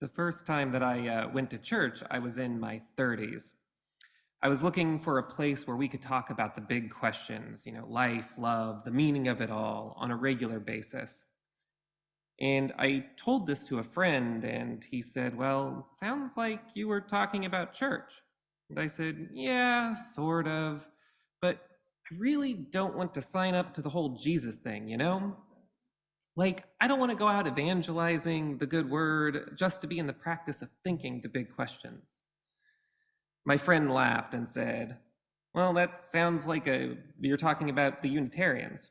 The first time that I went to church, I was in my 30s. I was looking for a place where we could talk about the big questions, life, love, the meaning of it all on a regular basis. And I told this to a friend, and he said, "Well, sounds like you were talking about church." And I said, "Yeah, sort of. But I really don't want to sign up to the whole Jesus thing. Like, I don't want to go out evangelizing the good word just to be in the practice of thinking the big questions." My friend laughed and said, "Well, that sounds like you're talking about the Unitarians."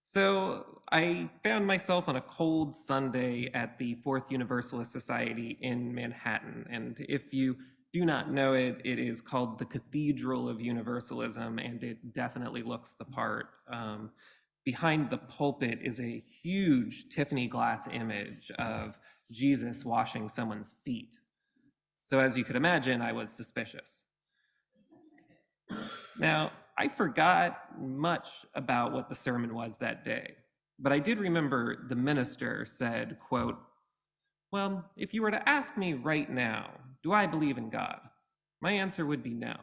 So I found myself on a cold Sunday at the Fourth Universalist Society in Manhattan. And if you do not know it, it is called the Cathedral of Universalism, and it definitely looks the part. Behind the pulpit is a huge Tiffany glass image of Jesus washing someone's feet. So as you could imagine, I was suspicious. Now, I forgot much about what the sermon was that day, but I did remember the minister said, quote, "Well, if you were to ask me right now, do I believe in God? My answer would be no."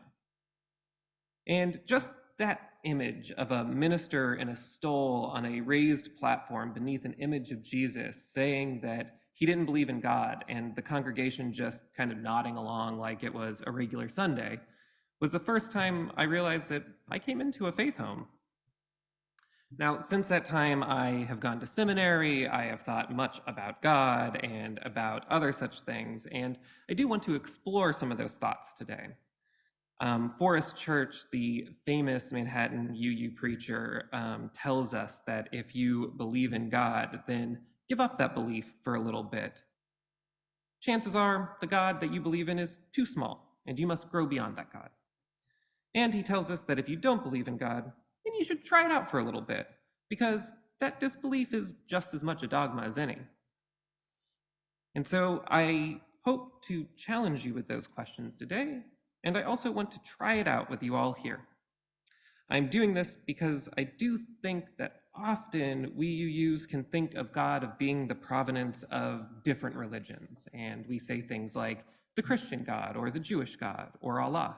And just that image of a minister in a stole on a raised platform beneath an image of Jesus saying that he didn't believe in God and the congregation just kind of nodding along like it was a regular Sunday was the first time I realized that I came into a faith home. Now, since that time, I have gone to seminary, I have thought much about God and about other such things, and I do want to explore some of those thoughts today. Forrest Church, the famous Manhattan UU preacher, tells us that if you believe in God, then give up that belief for a little bit. Chances are the God that you believe in is too small, and you must grow beyond that God. And he tells us that if you don't believe in God, then you should try it out for a little bit, because that disbelief is just as much a dogma as any. And so I hope to challenge you with those questions today, and I also want to try it out with you all here. I'm doing this because I do think that often we UUs can think of God of being the provenance of different religions, and we say things like the Christian God or the Jewish God or Allah,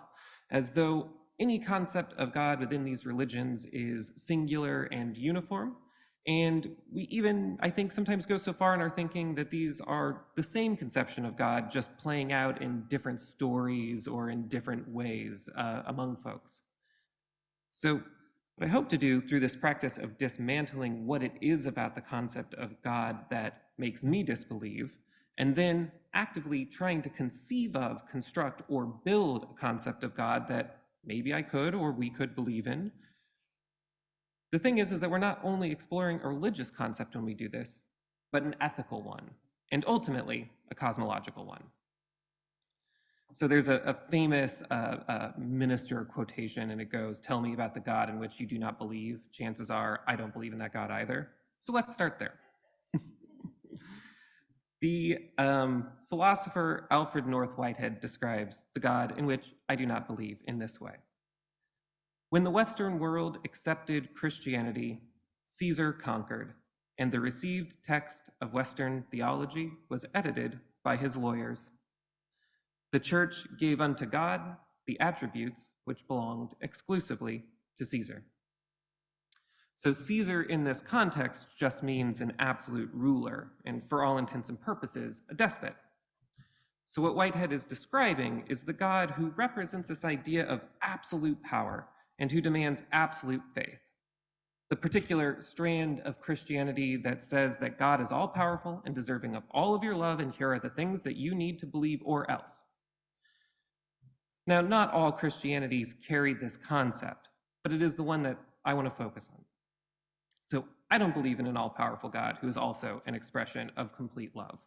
as though any concept of God within these religions is singular and uniform. And we even, I think, sometimes go so far in our thinking that these are the same conception of God, just playing out in different stories or in different ways among folks. So what I hope to do through this practice of dismantling what it is about the concept of God that makes me disbelieve, and then actively trying to conceive of, construct, or build a concept of God that maybe I could or we could believe in. The thing is that we're not only exploring a religious concept when we do this, but an ethical one, and ultimately a cosmological one. So there's a famous minister quotation, and it goes, "Tell me about the God in which you do not believe. Chances are I don't believe in that God either." So let's start there. The philosopher Alfred North Whitehead describes the God in which I do not believe in this way. When the Western world accepted Christianity, Caesar conquered, and the received text of Western theology was edited by his lawyers. The church gave unto God the attributes which belonged exclusively to Caesar. So Caesar in this context just means an absolute ruler, and for all intents and purposes, a despot. So what Whitehead is describing is the God who represents this idea of absolute power and who demands absolute faith. The particular strand of Christianity that says that God is all powerful and deserving of all of your love, and here are the things that you need to believe or else. Now, not all Christianities carry this concept, but it is the one that I want to focus on. So I don't believe in an all-powerful God who is also an expression of complete love.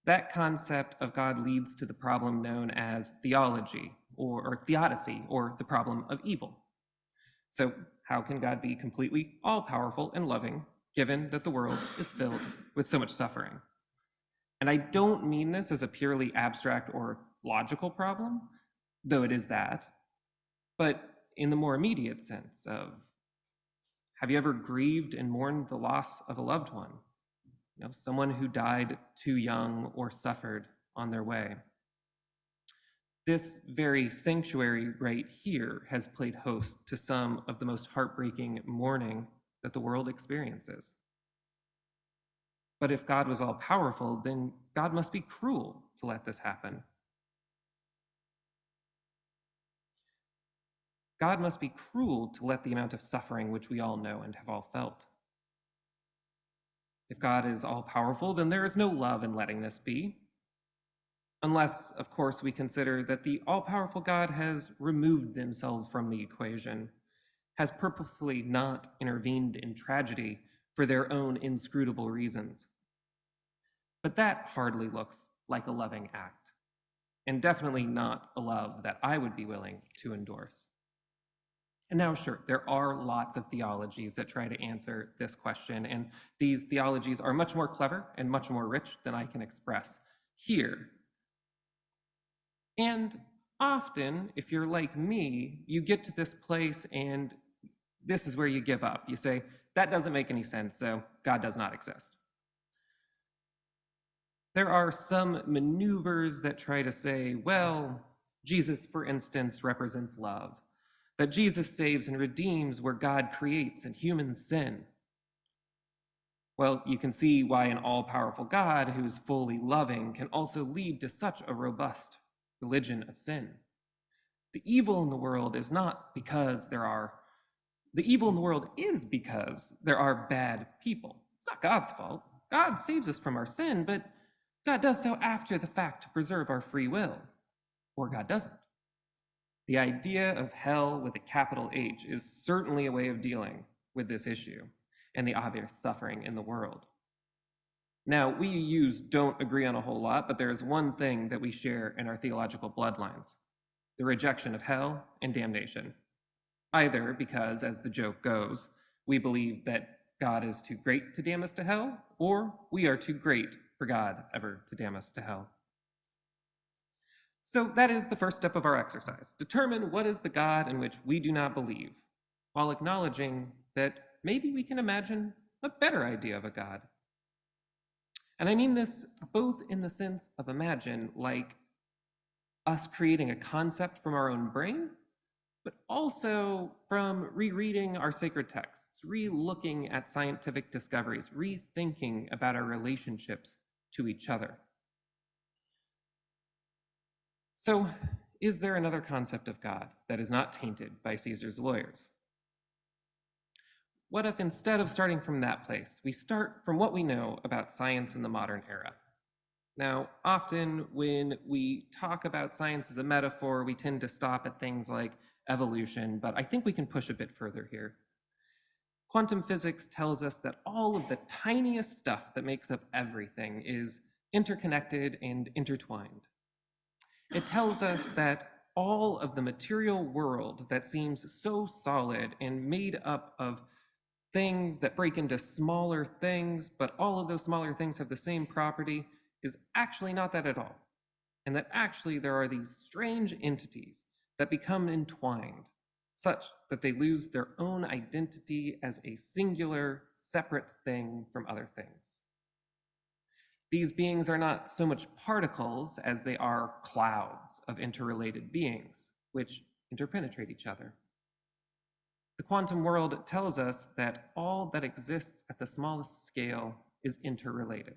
That concept of God leads to the problem known as theology or theodicy, or the problem of evil. So how can God be completely all-powerful and loving, given that the world is filled with so much suffering? And I don't mean this as a purely abstract or logical problem, though it is that, but in the more immediate sense of, have you ever grieved and mourned the loss of a loved one? someone who died too young or suffered on their way. This very sanctuary right here has played host to some of the most heartbreaking mourning that the world experiences. But if God was all powerful, then God must be cruel to let this happen. God must be cruel to let the amount of suffering which we all know and have all felt. If God is all powerful, then there is no love in letting this be. Unless, of course, we consider that the all powerful God has removed themselves from the equation, has purposely not intervened in tragedy for their own inscrutable reasons. But that hardly looks like a loving act, and definitely not a love that I would be willing to endorse. And now, sure, there are lots of theologies that try to answer this question, and these theologies are much more clever and much more rich than I can express here. And often, if you're like me, you get to this place and this is where you give up. You say, that doesn't make any sense, so God does not exist. There are some maneuvers that try to say, well, Jesus, for instance, represents love, that Jesus saves and redeems where God creates and humans sin. Well, you can see why an all-powerful God who is fully loving can also lead to such a robust religion of sin. The evil in the world is not because the evil in the world is because there are bad people. It's not God's fault. God saves us from our sin, but God does so after the fact to preserve our free will, or God doesn't. The idea of hell with a capital H is certainly a way of dealing with this issue and the obvious suffering in the world. Now, we don't agree on a whole lot, but there is one thing that we share in our theological bloodlines: the rejection of hell and damnation. Either because, as the joke goes, we believe that God is too great to damn us to hell, or we are too great for God ever to damn us to hell. So that is the first step of our exercise. Determine what is the God in which we do not believe, while acknowledging that maybe we can imagine a better idea of a God. And I mean this both in the sense of imagine, like us creating a concept from our own brain, but also from rereading our sacred texts, re-looking at scientific discoveries, rethinking about our relationships to each other. So, is there another concept of God that is not tainted by Caesar's lawyers? What if instead of starting from that place, we start from what we know about science in the modern era? Now, often when we talk about science as a metaphor, we tend to stop at things like evolution, but I think we can push a bit further here. Quantum physics tells us that all of the tiniest stuff that makes up everything is interconnected and intertwined. It tells us that all of the material world that seems so solid and made up of things that break into smaller things, but all of those smaller things have the same property, is actually not that at all. And that actually there are these strange entities that become entwined, such that they lose their own identity as a singular, separate thing from other things. These beings are not so much particles as they are clouds of interrelated beings, which interpenetrate each other. The quantum world tells us that all that exists at the smallest scale is interrelated.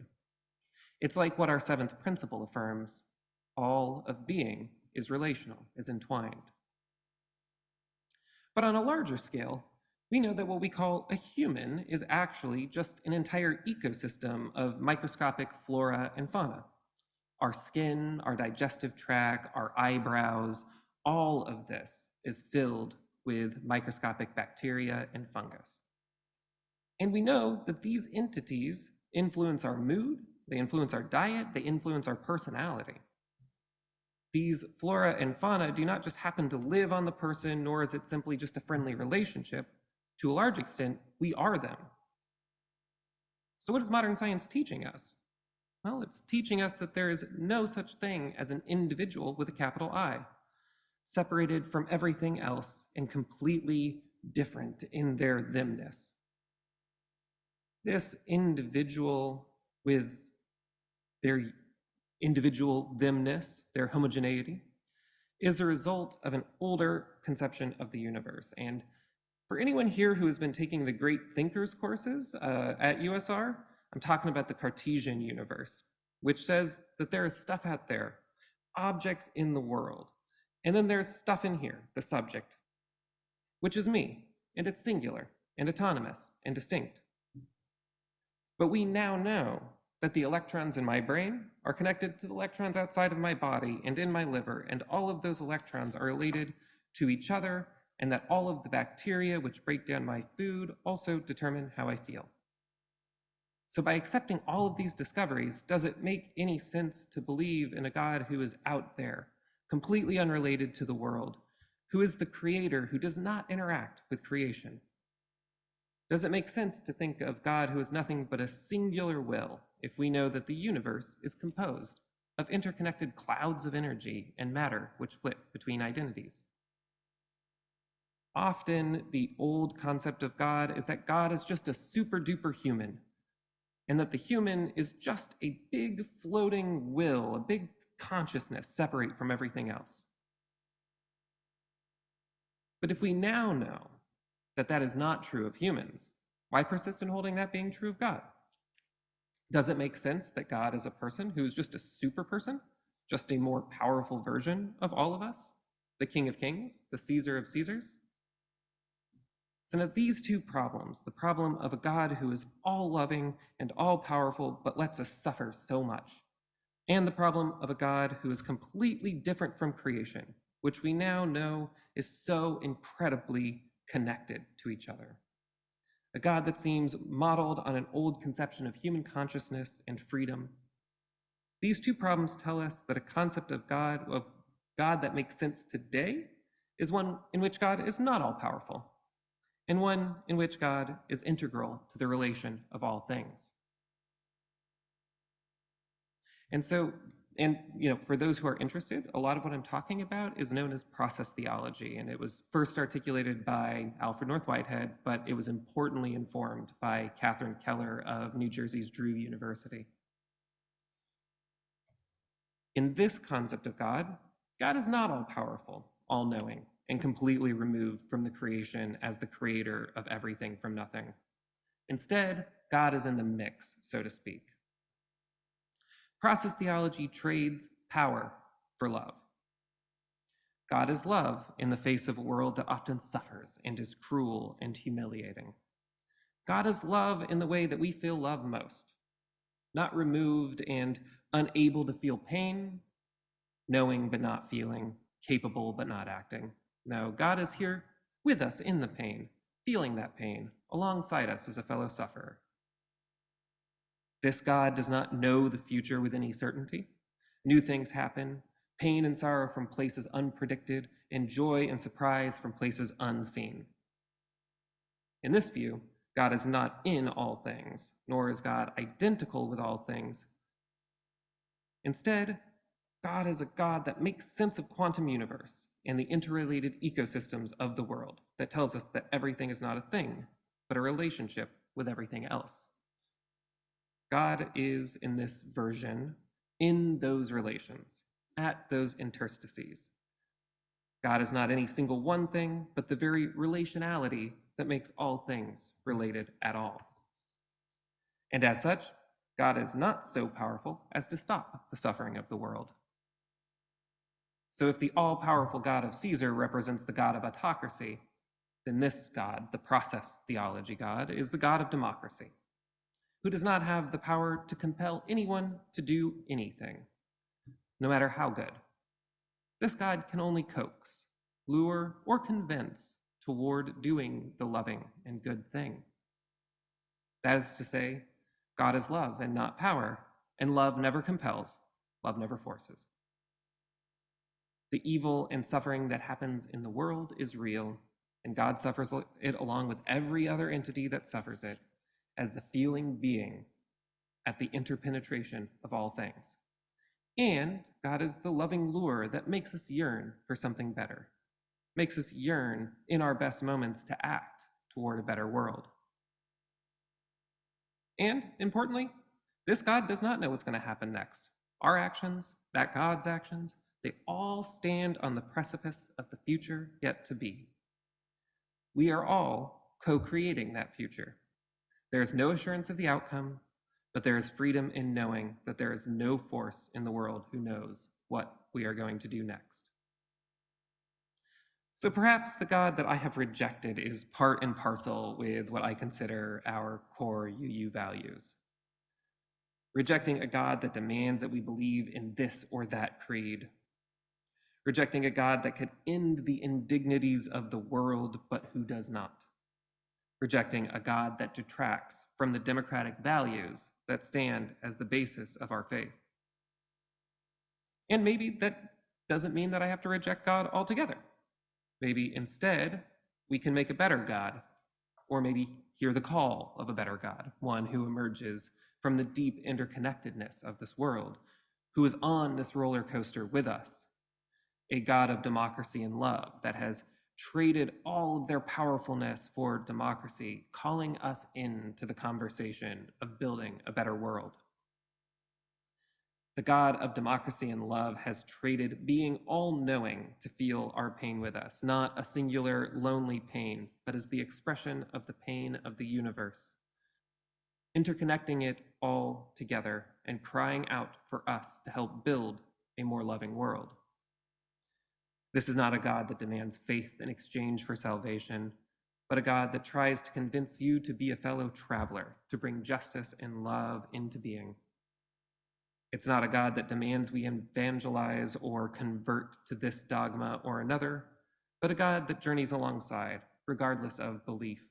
It's like what our seventh principle affirms: all of being is relational, is entwined. But on a larger scale, we know that what we call a human is actually just an entire ecosystem of microscopic flora and fauna. Our skin, our digestive tract, our eyebrows, all of this is filled with microscopic bacteria and fungus. And we know that these entities influence our mood, they influence our diet, they influence our personality. These flora and fauna do not just happen to live on the person, nor is it simply just a friendly relationship. To a large extent, we are them. So what is modern science teaching us? Well, it's teaching us that there is no such thing as an individual with a capital I, separated from everything else and completely different in their themness. This individual with their individual themness, their homogeneity, is a result of an older conception of the universe. And for anyone here who has been taking the Great Thinkers courses at USR, I'm talking about the Cartesian universe, which says that there is stuff out there, objects in the world. And then there's stuff in here, the subject, which is me, and it's singular, and autonomous, and distinct. But we now know that the electrons in my brain are connected to the electrons outside of my body and in my liver, and all of those electrons are related to each other, and that all of the bacteria which break down my food also determine how I feel. So by accepting all of these discoveries, does it make any sense to believe in a God who is out there, completely unrelated to the world, who is the creator, who does not interact with creation? Does it make sense to think of God who is nothing but a singular will if we know that the universe is composed of interconnected clouds of energy and matter which flit between identities? Often, the old concept of God is that God is just a super duper human, and that the human is just a big floating will, a big consciousness separate from everything else. But if we now know that that is not true of humans, why persist in holding that being true of God? Does it make sense that God is a person who is just a super person, just a more powerful version of all of us, the King of Kings, the Caesar of Caesars? So now these two problems, the problem of a God who is all loving and all powerful but lets us suffer so much, and the problem of a God who is completely different from creation, which we now know is so incredibly connected to each other. A God that seems modeled on an old conception of human consciousness and freedom. These two problems tell us that a concept of God that makes sense today is one in which God is not all powerful, and one in which God is integral to the relation of all things. And so, for those who are interested, a lot of what I'm talking about is known as process theology, and it was first articulated by Alfred North Whitehead, but it was importantly informed by Catherine Keller of New Jersey's Drew University. In this concept of God, God is not all powerful, all knowing, and completely removed from the creation as the creator of everything from nothing. Instead, God is in the mix, so to speak. Process theology trades power for love. God is love in the face of a world that often suffers and is cruel and humiliating. God is love in the way that we feel love most, not removed and unable to feel pain, knowing but not feeling, capable but not acting. No, God is here with us in the pain, feeling that pain, alongside us as a fellow sufferer. This God does not know the future with any certainty. New things happen, pain and sorrow from places unpredicted, and joy and surprise from places unseen. In this view, God is not in all things, nor is God identical with all things. Instead, God is a God that makes sense of quantum universe and the interrelated ecosystems of the world, that tells us that everything is not a thing, but a relationship with everything else. God is, in this version, in those relations, at those interstices. God is not any single one thing, but the very relationality that makes all things related at all. And as such, God is not so powerful as to stop the suffering of the world. So if the all-powerful God of Caesar represents the God of autocracy, then this God, the process theology God, is the God of democracy, who does not have the power to compel anyone to do anything, no matter how good. This God can only coax, lure, or convince toward doing the loving and good thing. That is to say, God is love and not power, and love never compels, love never forces. The evil and suffering that happens in the world is real, and God suffers it along with every other entity that suffers it, as the feeling being at the interpenetration of all things. And God is the loving lure that makes us yearn for something better, makes us yearn in our best moments to act toward a better world. And importantly, This God does not know what's going to happen next. Our actions, that God's actions, they all stand on the precipice of the future yet to be. We are all co creating that future. There is no assurance of the outcome, but there is freedom in knowing that there is no force in the world who knows what we are going to do next. So perhaps the God that I have rejected is part and parcel with what I consider our core UU values. Rejecting a God that demands that we believe in this or that creed. Rejecting a God that could end the indignities of the world, but who does not. Rejecting a God that detracts from the democratic values that stand as the basis of our faith. And maybe that doesn't mean that I have to reject God altogether. Maybe instead, we can make a better God, or maybe hear the call of a better God, one who emerges from the deep interconnectedness of this world, who is on this roller coaster with us, a God of democracy and love that has traded all of their powerfulness for democracy, calling us into the conversation of building a better world. The God of democracy and love has traded being all-knowing to feel our pain with us, not a singular, lonely pain, but as the expression of the pain of the universe, interconnecting it all together and crying out for us to help build a more loving world. This is not a God that demands faith in exchange for salvation, but a God that tries to convince you to be a fellow traveler, to bring justice and love into being. It's not a God that demands we evangelize or convert to this dogma or another, but a God that journeys alongside, regardless of belief,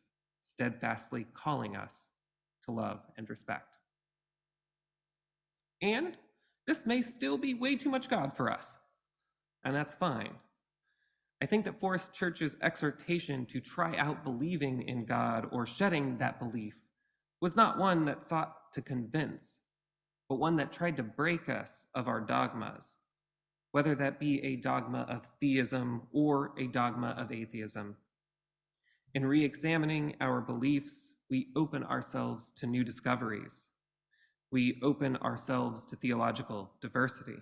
steadfastly calling us to love and respect. And this may still be way too much God for us, and that's fine. I think that Forest Church's exhortation to try out believing in God or shedding that belief was not one that sought to convince, but one that tried to break us of our dogmas, whether that be a dogma of theism or a dogma of atheism. In re-examining our beliefs, we open ourselves to new discoveries. We open ourselves to theological diversity.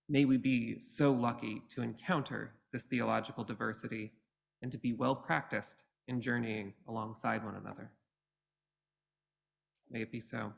May we be so lucky to encounter this theological diversity and to be well practiced in journeying alongside one another. May it be so.